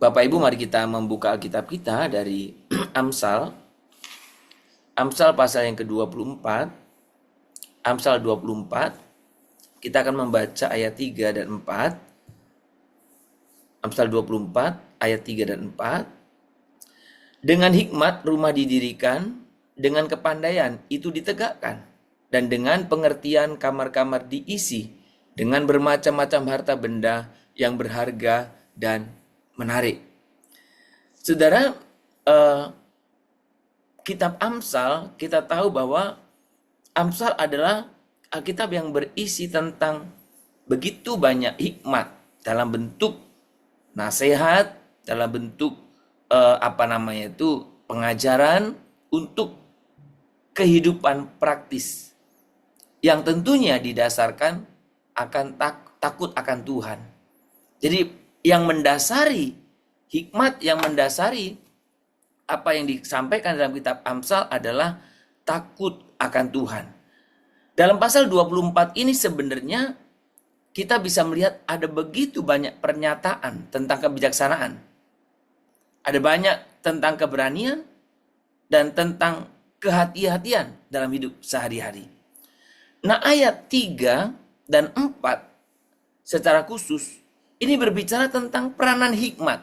Bapak Ibu, mari kita membuka Alkitab kita dari Amsal. Amsal pasal yang ke-24. Amsal 24. Kita akan membaca ayat 3 dan 4. Amsal 24 ayat 3 dan 4. Dengan hikmat rumah didirikan, dengan kepandaian itu ditegakkan, dan dengan pengertian kamar-kamar diisi dengan bermacam-macam harta benda yang berharga dan menarik. Saudara, kitab Amsal, kita tahu bahwa Amsal adalah Alkitab yang berisi tentang begitu banyak hikmat dalam bentuk nasihat, dalam bentuk pengajaran untuk kehidupan praktis yang tentunya didasarkan akan takut akan Tuhan. Jadi yang mendasari hikmat, yang mendasari apa yang disampaikan dalam kitab Amsal adalah takut akan Tuhan. Dalam pasal 24 ini sebenarnya kita bisa melihat ada begitu banyak pernyataan tentang kebijaksanaan. Ada banyak tentang keberanian dan tentang kehati-hatian dalam hidup sehari-hari. Nah, ayat 3 dan 4 secara khusus ini berbicara tentang peranan hikmat,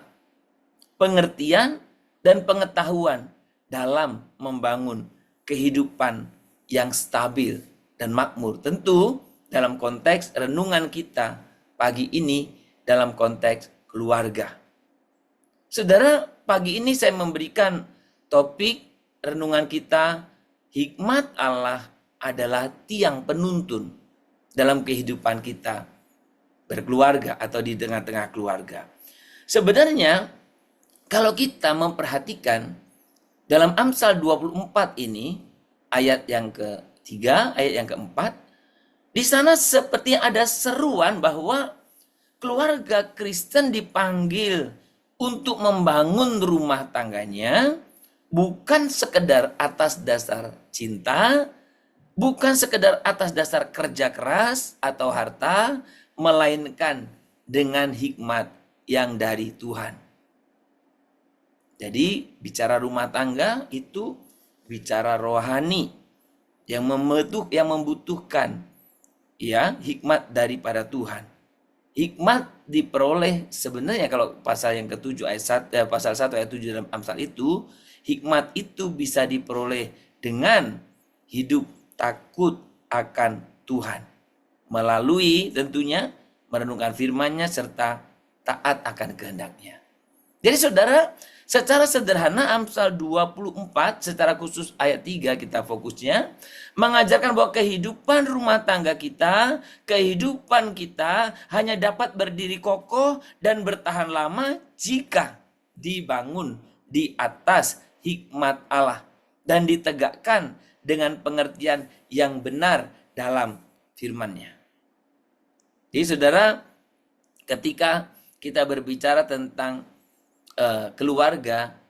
pengertian dan pengetahuan dalam membangun kehidupan yang stabil dan makmur. Tentu dalam konteks renungan kita pagi ini dalam konteks keluarga. Saudara, pagi ini saya memberikan topik renungan kita, hikmat Allah adalah tiang penuntun dalam kehidupan kita berkeluarga atau di tengah-tengah keluarga. Sebenarnya kalau kita memperhatikan dalam Amsal 24 ini, ayat yang ketiga, ayat yang keempat, di sana seperti ada seruan bahwa keluarga Kristen dipanggil untuk membangun rumah tangganya bukan sekedar atas dasar cinta, bukan sekedar atas dasar kerja keras atau harta, melainkan dengan hikmat yang dari Tuhan. Jadi bicara rumah tangga itu bicara rohani yang membutuhkan hikmat daripada Tuhan. Hikmat diperoleh sebenarnya kalau pasal yang ke-7 pasal 1 ayat 7 dalam Amsal itu, hikmat itu bisa diperoleh dengan hidup takut akan Tuhan. Melalui tentunya merenungkan firman-Nya serta taat akan kehendak-Nya. Jadi saudara, secara sederhana Amsal 24 secara khusus ayat 3 kita fokusnya mengajarkan bahwa kehidupan rumah tangga kita, kehidupan kita hanya dapat berdiri kokoh dan bertahan lama jika dibangun di atas hikmat Allah dan ditegakkan dengan pengertian yang benar dalam firman-Nya. Jadi saudara, ketika kita berbicara tentang keluarga,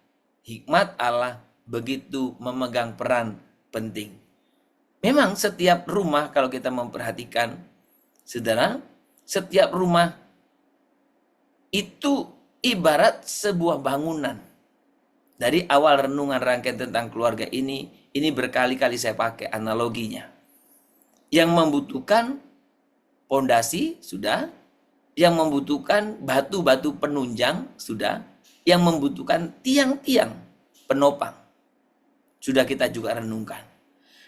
hikmat Allah begitu memegang peran penting. Memang setiap rumah kalau kita memperhatikan, saudara, setiap rumah itu ibarat sebuah bangunan. Dari awal renungan rangkaian tentang keluarga ini berkali-kali saya pakai analoginya. Yang membutuhkan pondasi sudah, yang membutuhkan batu-batu penunjang sudah, yang membutuhkan tiang-tiang penopang sudah kita juga renungkan.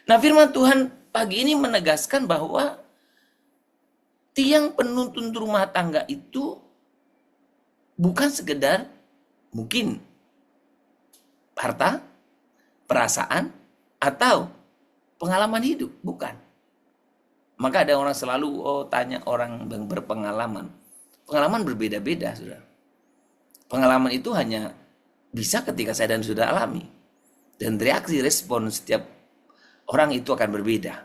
Nah, firman Tuhan pagi ini menegaskan bahwa tiang penuntun rumah tangga itu bukan sekedar mungkin harta, perasaan, atau pengalaman hidup, bukan. Maka ada orang selalu tanya orang yang berpengalaman. Pengalaman berbeda-beda, saudara. Pengalaman itu hanya bisa ketika saya dan saudara alami. Dan reaksi respon setiap orang itu akan berbeda.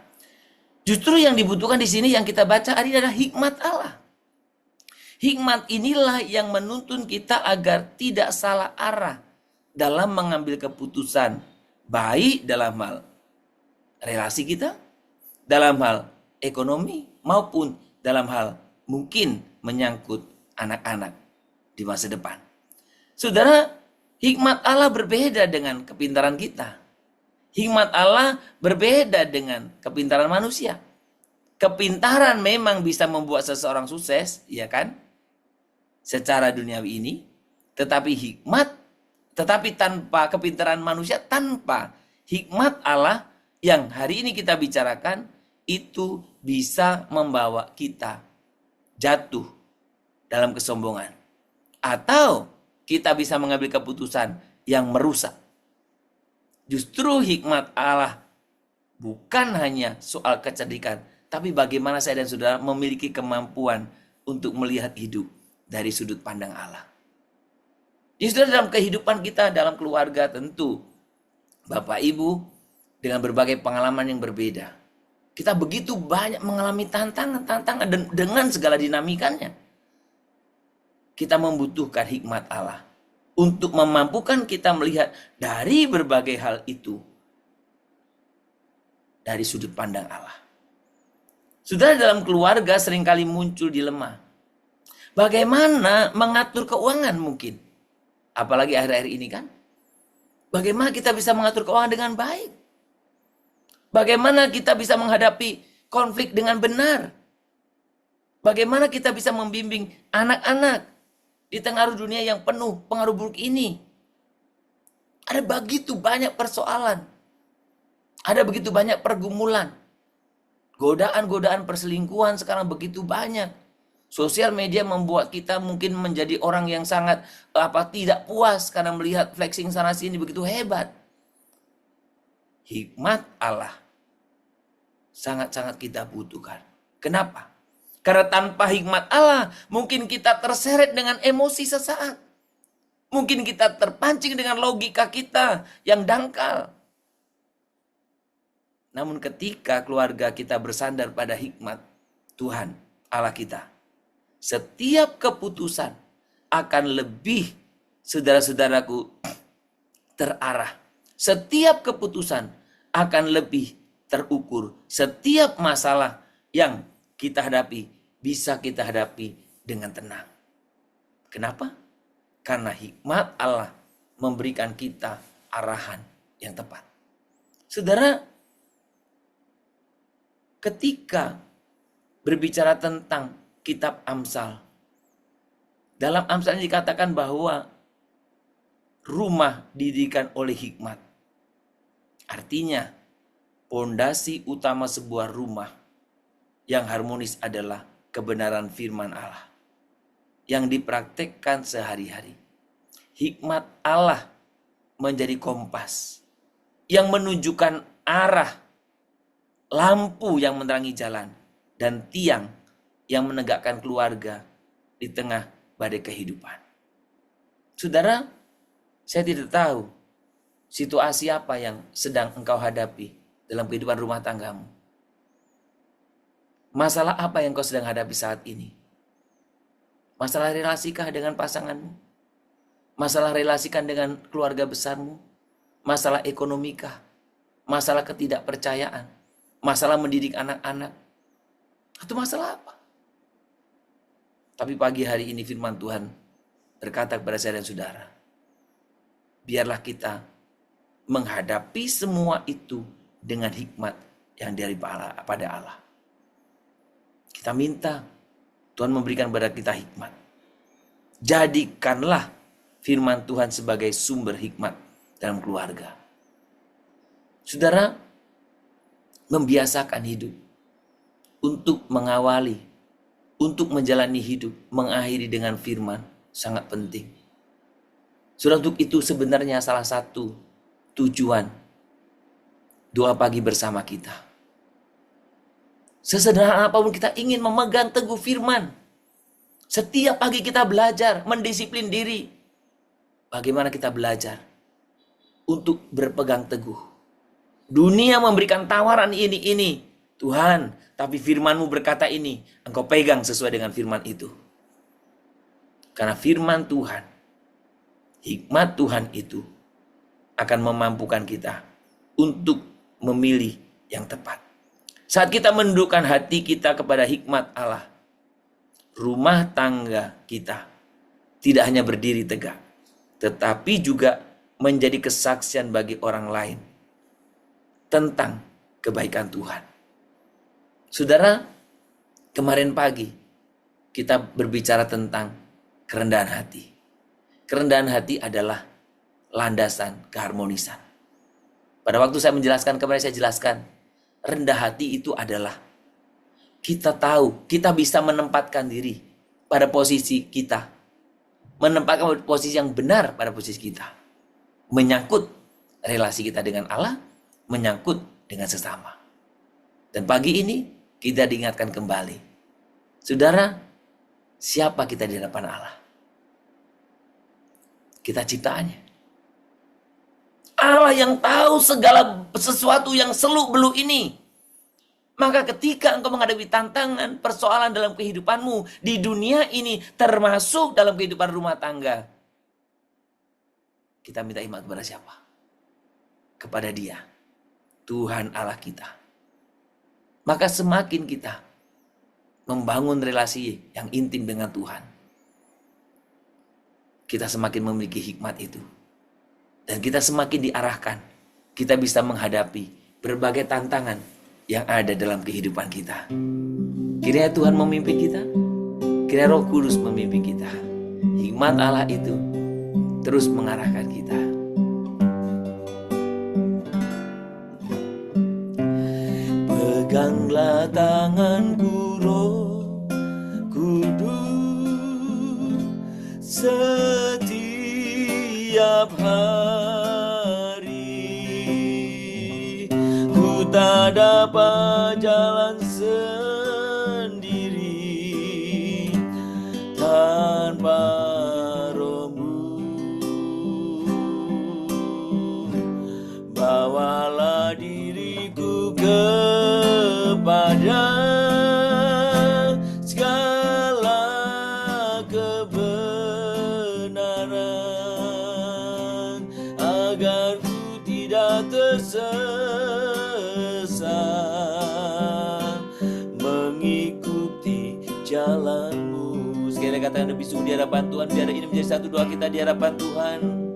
Justru yang dibutuhkan di sini yang kita baca adalah hikmat Allah. Hikmat inilah yang menuntun kita agar tidak salah arah dalam mengambil keputusan, baik dalam hal relasi kita, dalam hal ekonomi, maupun dalam hal mungkin menyangkut anak-anak di masa depan. Saudara, hikmat Allah berbeda dengan kepintaran kita. Hikmat Allah berbeda dengan kepintaran manusia. Kepintaran memang bisa membuat seseorang sukses, ya kan? Secara duniawi ini, tetapi tanpa kepintaran manusia, tanpa hikmat Allah yang hari ini kita bicarakan, itu bisa membawa kita jatuh dalam kesombongan. Atau kita bisa mengambil keputusan yang merusak. Justru hikmat Allah bukan hanya soal kecerdikan, tapi bagaimana saya dan saudara memiliki kemampuan untuk melihat hidup dari sudut pandang Allah. Justru dalam kehidupan kita, dalam keluarga tentu, Bapak Ibu, dengan berbagai pengalaman yang berbeda. Kita begitu banyak mengalami tantangan dengan segala dinamikanya. Kita membutuhkan hikmat Allah untuk memampukan kita melihat dari berbagai hal itu dari sudut pandang Allah. Saudara, dalam keluarga seringkali muncul dilema. Bagaimana mengatur keuangan mungkin? Apalagi akhir-akhir ini kan. Bagaimana kita bisa mengatur keuangan dengan baik? Bagaimana kita bisa menghadapi konflik dengan benar? Bagaimana kita bisa membimbing anak-anak di tengah dunia yang penuh pengaruh buruk ini? Ada begitu banyak persoalan. Ada begitu banyak pergumulan. Godaan-godaan perselingkuhan sekarang begitu banyak. Sosial media membuat kita mungkin menjadi orang yang sangat tidak puas karena melihat flexing sana sini begitu hebat. Hikmat Allah sangat-sangat kita butuhkan. Kenapa? Karena tanpa hikmat Allah mungkin kita terseret dengan emosi sesaat. Mungkin kita terpancing dengan logika kita yang dangkal. Namun ketika keluarga kita bersandar pada hikmat Tuhan Allah kita, setiap keputusan akan lebih, saudara-saudaraku, terarah. Setiap keputusan akan lebih terukur. Setiap masalah yang kita hadapi bisa kita hadapi dengan tenang. Kenapa? Karena hikmat Allah memberikan kita arahan yang tepat. Saudara, ketika berbicara tentang kitab Amsal, dalam Amsal ini dikatakan bahwa rumah didirikan oleh hikmat. Artinya, pondasi utama sebuah rumah yang harmonis adalah kebenaran firman Allah yang dipraktekkan sehari-hari. Hikmat Allah menjadi kompas yang menunjukkan arah, lampu yang menerangi jalan, dan tiang yang menegakkan keluarga di tengah badai kehidupan. Saudara, saya tidak tahu situasi apa yang sedang engkau hadapi dalam kehidupan rumah tanggamu. Masalah apa yang kau sedang hadapi saat ini? Masalah relasikah dengan pasanganmu? Masalah relasikan dengan keluarga besarmu? Masalah ekonomikah? Masalah ketidakpercayaan? Masalah mendidik anak-anak? Atau masalah apa? Tapi pagi hari ini firman Tuhan berkata kepada saya dan saudara, biarlah kita menghadapi semua itu dengan hikmat yang daripada Allah. Kita minta Tuhan memberikan kepada kita hikmat. Jadikanlah firman Tuhan sebagai sumber hikmat dalam keluarga. Saudara, membiasakan hidup untuk mengawali, untuk menjalani hidup, mengakhiri dengan firman sangat penting. Saudara, untuk itu sebenarnya salah satu tujuan doa pagi bersama kita. Sesederhana apapun kita ingin memegang teguh firman. Setiap pagi kita belajar, mendisiplin diri. Bagaimana kita belajar untuk berpegang teguh. Dunia memberikan tawaran ini. Tuhan, tapi firman-Mu berkata ini. Engkau pegang sesuai dengan firman itu. Karena firman Tuhan, hikmat Tuhan itu akan memampukan kita untuk memilih yang tepat. Saat kita menundukkan hati kita kepada hikmat Allah, rumah tangga kita tidak hanya berdiri tegak, tetapi juga menjadi kesaksian bagi orang lain tentang kebaikan Tuhan. Saudara, kemarin pagi kita berbicara tentang kerendahan hati. Kerendahan hati adalah landasan keharmonisan. Pada waktu saya menjelaskan kemarin, saya jelaskan, rendah hati itu adalah kita tahu, kita bisa menempatkan diri pada posisi kita. Menempatkan posisi yang benar pada posisi kita. Menyangkut relasi kita dengan Allah, menyangkut dengan sesama. Dan pagi ini kita diingatkan kembali. Saudara, siapa kita di hadapan Allah? Kita ciptaannya. Allah yang tahu segala sesuatu yang seluk-beluk ini. Maka ketika engkau menghadapi tantangan, persoalan dalam kehidupanmu di dunia ini, termasuk dalam kehidupan rumah tangga, kita minta iman kepada siapa? Kepada Dia, Tuhan Allah kita. Maka semakin kita membangun relasi yang intim dengan Tuhan, kita semakin memiliki hikmat itu. Dan kita semakin diarahkan, kita bisa menghadapi berbagai tantangan yang ada dalam kehidupan kita. Kiranya Tuhan memimpin kita, kiranya Roh Kudus memimpin kita. Hikmat Allah itu terus mengarahkan kita. Peganglah tanganku, Roh Kudus, setiap hari. Ku tak dapat jalan sendiri tanpa Roh-Mu. Bawalah diriku kepada segala kebenaran, agar ku tidak tersesat mengikuti jalan-Mu. Sekali katakan lebih sungguh di hadapan Tuhan. Biar ini menjadi satu doa kita di hadapan Tuhan.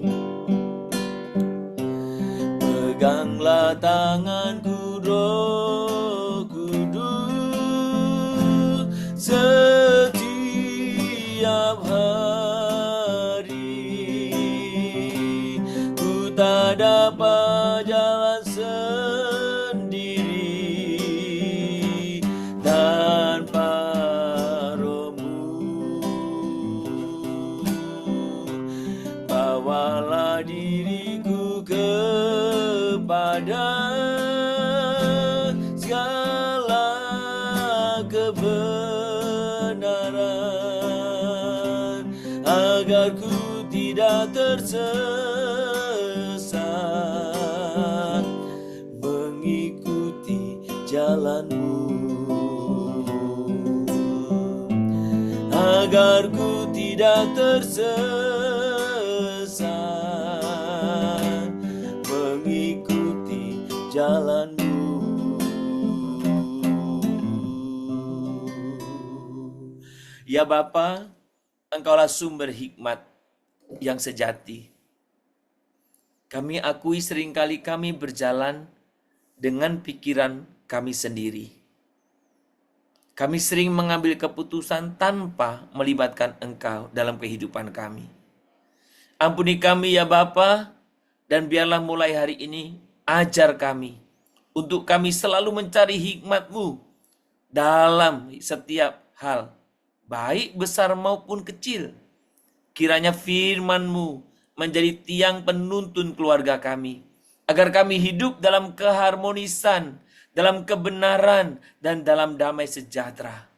Peganglah tanganku, Roh Kudus, setiap hari. Ku tak dapat jalan sendiri tanpa Roh-Mu. Bawalah diriku kepada segala kebenaran, agar ku tidak tersesat mengikuti jalan-Mu, agar ku tidak tersesat mengikuti jalan-Mu. Ya Bapa, Engkaulah sumber hikmat yang sejati. Kami akui seringkali kami berjalan dengan pikiran kami sendiri. Kami sering mengambil keputusan tanpa melibatkan Engkau dalam kehidupan kami. Ampuni kami ya Bapa, dan biarlah mulai hari ini ajar kami untuk kami selalu mencari hikmat-Mu dalam setiap hal, baik besar maupun kecil. Kiranya firman-Mu menjadi tiang penuntun keluarga kami, agar kami hidup dalam keharmonisan, dalam kebenaran, dan dalam damai sejahtera.